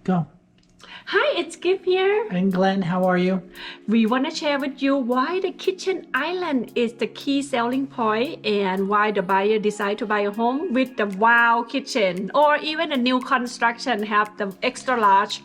Go. Hi, it's Gift here. And Glenn, how are you? We want to share with you why the kitchen island is the key selling point and why the buyer decide to buy a home with the wow kitchen, or even a new construction have the extra large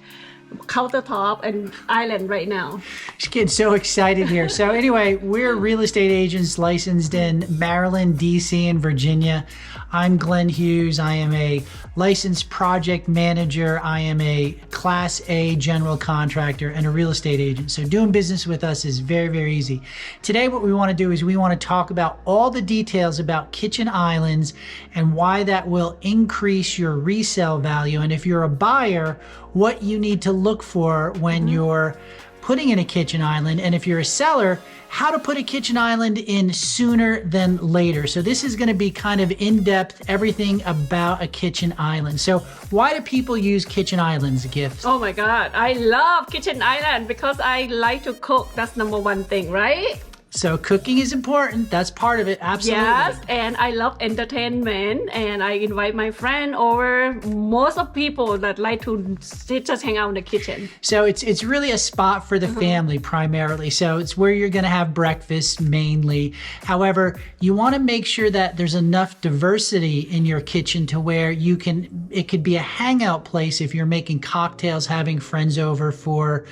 countertop and island right now. Just getting so excited here. So anyway, we're real estate agents licensed in Maryland, DC, and Virginia. I'm Glenn Hughes. I am a licensed project manager. I am a Class A general contractor and a real estate agent. So doing business with us is very, very easy. Today, what we want to do is we want to talk about all the details about kitchen islands and why that will increase your resale value. And if you're a buyer, what you need to look for when you're putting in a kitchen island. And if you're a seller, how to put a kitchen island in sooner than later. So this is going to be kind of in-depth, everything about a kitchen island. So why do people use kitchen islands, Gift? Oh my God, I love kitchen island because I like to cook. That's number one thing, right? So cooking is important. That's part of it. Absolutely. Yes, and I love entertainment, and I invite my friend over. Most of people that like to just hang out in the kitchen. So it's really a spot for the family primarily. So it's where you're going to have breakfast mainly. However, you want to make sure that there's enough diversity in your kitchen to where it could be a hangout place if you're making cocktails, having friends over for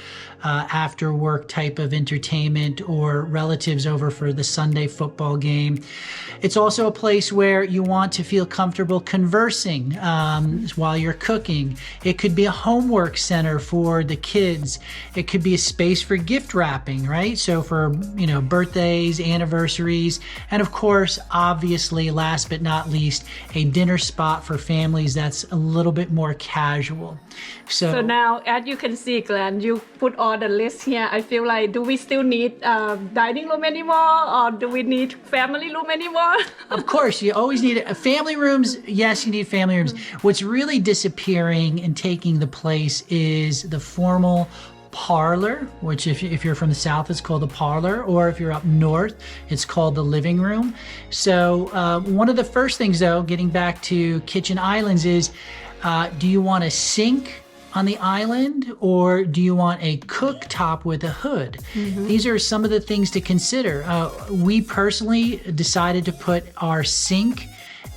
after work type of entertainment, or relatives over for the Sunday football game. It's also a place where you want to feel comfortable conversing while you're cooking. It could be a homework center for the kids. It could be a space for gift wrapping, right? So for, birthdays, anniversaries, and of course, obviously, last but not least, a dinner spot for families that's a little bit more casual. So now, as you can see, Glenn, you put on the list here. I feel like, do we still need dining room anymore, or do we need family room anymore? Of course, you always need family rooms. Yes, you need family rooms. What's really disappearing and taking the place is the formal parlor, which if you're from the South, it's called a parlor, or if you're up north, it's called the living room. So one of the first things, though, getting back to kitchen islands is, do you want a sink on the island, or do you want a cooktop with a hood? These are some of the things to consider. We personally decided to put our sink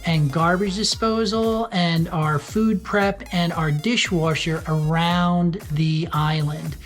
and garbage disposal and our food prep and our dishwasher around the island.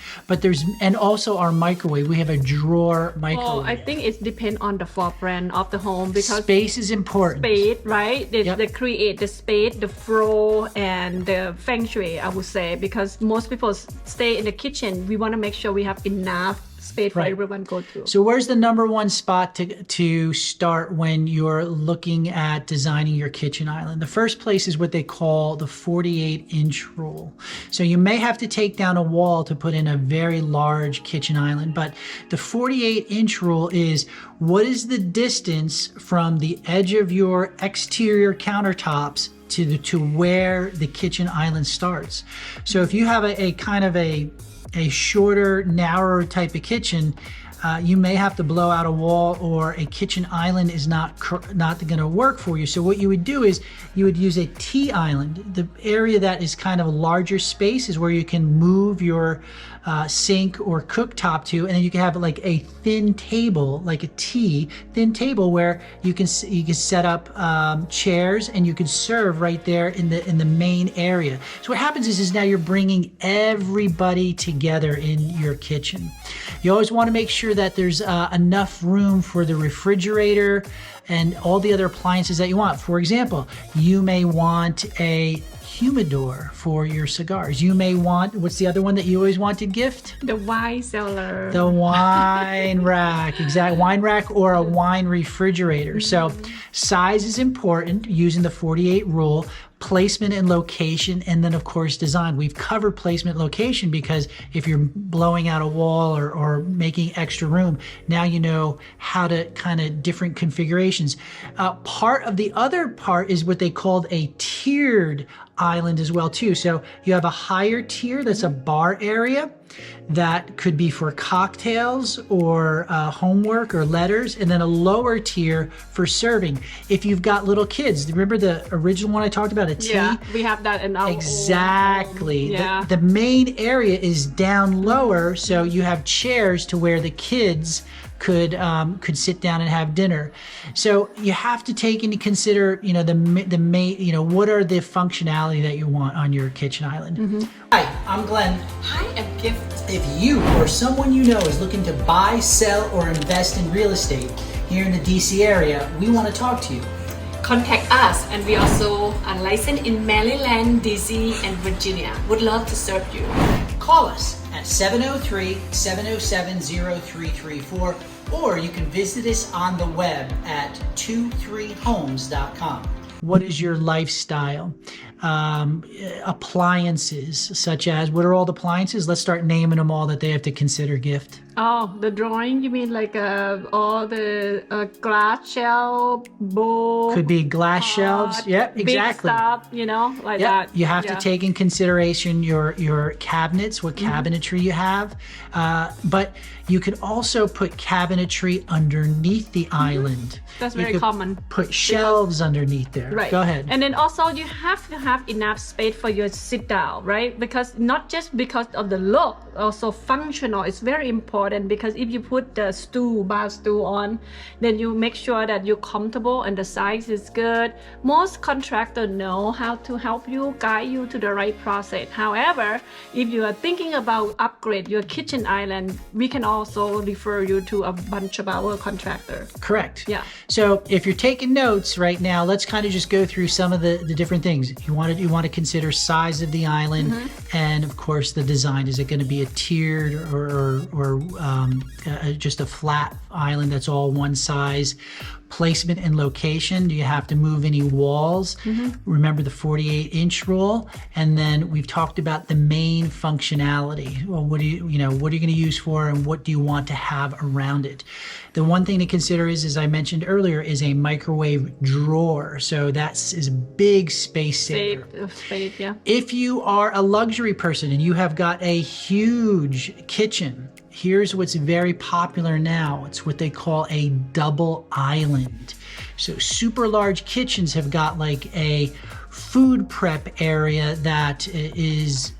And also our microwave. We have a drawer microwave. Oh, I think it depends on the floor plan of the home, because space is important. Space, right? They create the space, the flow, and the feng shui, I would say, because most people stay in the kitchen. We want to make sure we have enough space for everyone to go to. So where's the number one spot to start when you're looking at designing your kitchen island? The first place is what they call the 48-inch rule. So you may have to take down a wall to put in a very large kitchen island, but the 48-inch rule is, what is the distance from the edge of your exterior countertops to where the kitchen island starts? So if you have a kind of a shorter, narrower type of kitchen, you may have to blow out a wall, or a kitchen island is not going to work for you. So what you would do is you would use a T-island. The area that is kind of a larger space is where you can move your sink or cooktop to, and then you can have like a thin table, like a thin table, where you can set up chairs and you can serve right there in the main area. So what happens is now you're bringing everybody together in your kitchen. You always want to make sure that there's enough room for the refrigerator and all the other appliances that you want. For example, you may want a humidor for your cigars. You may want, what's the other one that you always wanted, Gift? The wine cellar. The wine rack, exactly. Wine rack or a wine refrigerator. So size is important, using the 48 rule. Placement and location, and then of course design. We've covered placement and location because if you're blowing out a wall or making extra room, now you know how to kind of different configurations. Part of the other part is what they called a tiered island as well too. So you have a higher tier, that's a bar area. that could be for cocktails or homework or letters, and then a lower tier for serving. If you've got little kids, remember the original one I talked about, a tea? Yeah, we have that in our Exactly. own. Yeah. The main area is down lower, so you have chairs to where the kids could sit down and have dinner. So you have to take into consider, the main, what are the functionality that you want on your kitchen island. Hi, I'm Glenn. Hi, I'm Gift. If you or someone you know is looking to buy, sell, or invest in real estate here in the DC area, we want to talk to you. Contact us, and we also are licensed in Maryland, DC, and Virginia. Would love to serve you. Call us at 703-707-0334, or you can visit us on the web at 23homes.com. What is your lifestyle? Appliances, such as, what are all the appliances? Let's start naming them all that they have to consider, Gift. Oh, the drawing, you mean like all the glass shelf, bowl? Could be glass shelves. Yep, exactly. Big stuff, like Yep. that. You have to take in consideration your cabinets, what cabinetry you have. But you could also put cabinetry underneath the island. That's You very could common. Put shelves underneath there. Right. Go ahead. And then also you have to have enough space for your sit down, right? Because not just because of the look, also functional. It's very important, because if you put the bar stool on, then you make sure that you're comfortable and the size is good. Most contractors know how to help you, guide you to the right process. However, if you are thinking about upgrade your kitchen island, we can also refer you to a bunch of our contractors. Correct. Yeah. So if you're taking notes right now, let's kind of just go through some of the different things. You want to consider size of the island, and of course the design. Is it going to be a tiered or just a flat island that's all one size? Placement and location. Do you have to move any walls? Remember the 48-inch rule. And then we've talked about the main functionality. Well, what are you going to use for, and what do you want to have around it? The one thing to consider is, as I mentioned earlier, is a microwave drawer. So is a big space saver. Space, yeah. If you are a luxury person and you have got a huge kitchen, here's what's very popular now. It's what they call a double island. So super large kitchens have got like a food prep area that is,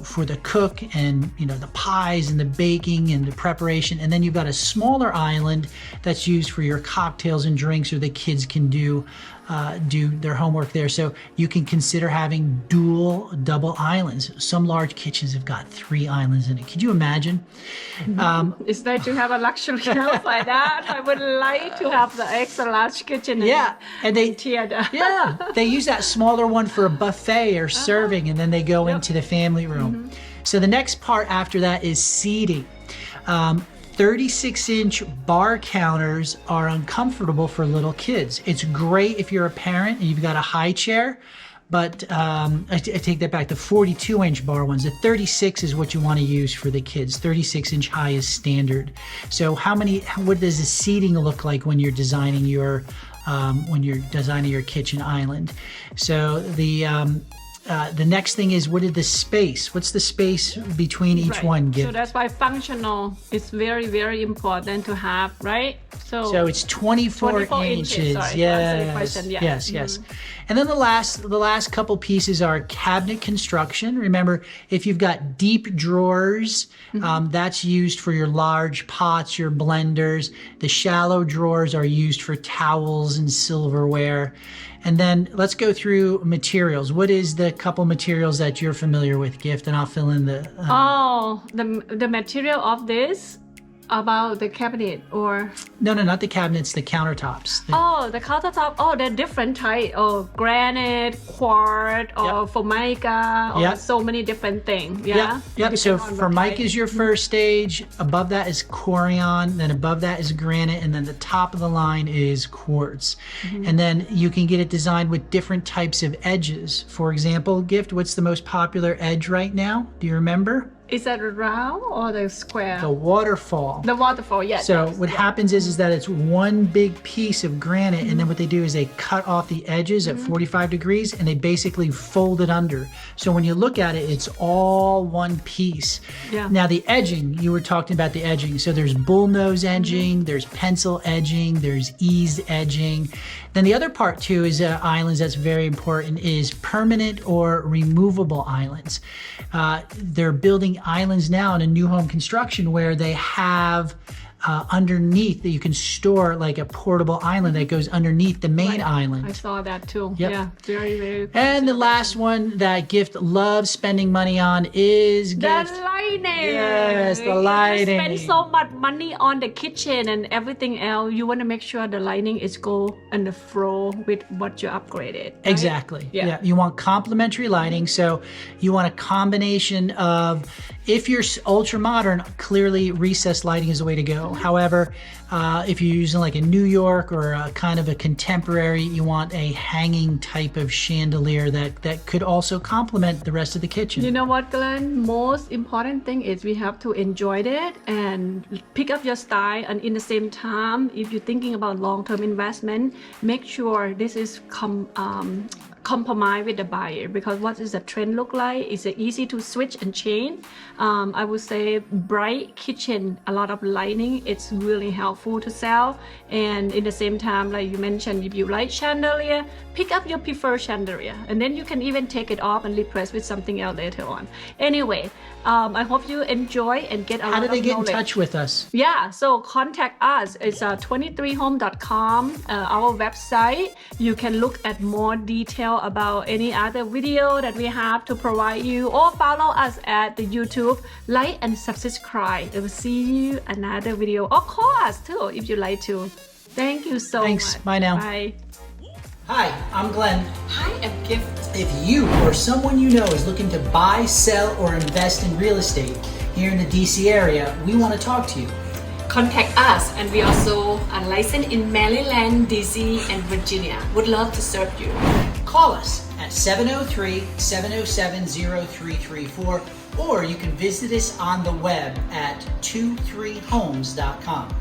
for the cook and, the pies and the baking and the preparation. And then you've got a smaller island that's used for your cocktails and drinks, or the kids can do their homework there. So you can consider having double islands. Some large kitchens have got 3 islands in it. Could you imagine? Is that you have a luxury house like that? I would like to have the extra large kitchen. And they they use that smaller one for a buffet or serving, and then they go into the family room. So the next part after that is seating. 36-inch bar counters are uncomfortable for little kids. It's great if you're a parent and you've got a high chair, but I take that back. The 42-inch bar ones, the 36 is what you want to use for the kids. 36-inch high is standard. So what does the seating look like when you're designing your kitchen island? So the next thing is, what is the space? What's the space between each one? So that's why functional is very, very important to have, right? So it's 24 inches. Sorry, Yes. And then the last couple pieces are cabinet construction. Remember, if you've got deep drawers, that's used for your large pots, your blenders. The shallow drawers are used for towels and silverware. And then let's go through materials. What is the couple materials that you're familiar with, Gift? And I'll fill in the... the material of this, about the cabinet, or... No, not the cabinets, the countertops. The countertop. They're different type. Granite, quartz, or formica, or so many different things. Yep. So formica is your first stage. Above that is corian. Then above that is granite. And then the top of the line is quartz. And then you can get it designed with different types of edges. For example, Gift, what's the most popular edge right now? Do you remember? Is that round or the square? The waterfall. The waterfall, yes. So yes, what yeah. happens is that it's one big piece of granite, and then what they do is they cut off the edges at 45 degrees, and they basically fold it under. So when you look at it, it's all one piece. Yeah. Now the edging, you were talking about the edging. So there's bullnose edging, there's pencil edging, there's eased edging. Then the other part too is islands that's very important is permanent or removable islands. They're building islands now in a new home construction where they have underneath that you can store like a portable island that goes underneath the main island. I saw that too. Yep. Yeah, very, very. And the last one that Gift loves spending money on is The Gift. lighting. Yes, the You lighting. spend so much money on the kitchen and everything else. You want to make sure the lighting is go and the flow with what you upgraded. Right? Exactly. Yeah. You want complementary lighting. So you want a combination of, if you're ultra modern, clearly recessed lighting is the way to go. However, if you're using like a New York or a kind of a contemporary, you want a hanging type of chandelier that could also complement the rest of the kitchen. You know what, Glenn? Most important thing is we have to enjoy it and pick up your style. And in the same time, if you're thinking about long-term investment, make sure this is compromise with the buyer, because what is the trend look like? Is it easy to switch and change? I would say bright kitchen, a lot of lighting, it's really helpful to sell. And in the same time, like you mentioned, if you like chandelier, pick up your preferred chandelier, and then you can even take it off and replace with something else later on. Anyway, I hope you enjoy and get a lot of How do knowledge. they get in touch with us? Yeah, so contact us. It's 23home.com, our website. You can look at more detail about any other video that we have to provide you, or follow us at the YouTube. Like and subscribe. I will see you another video, or call us too if you like to. Thank you so Thanks. much. Bye now. Bye. Hi, I'm Glenn. Hi, I'm Gift. If you or someone you know is looking to buy, sell, or invest in real estate here in the DC area, we want to talk to you. Contact us, and we also are licensed in Maryland, DC, and Virginia. Would love to serve you. Call us at 703-707-0334, or you can visit us on the web at 23homes.com.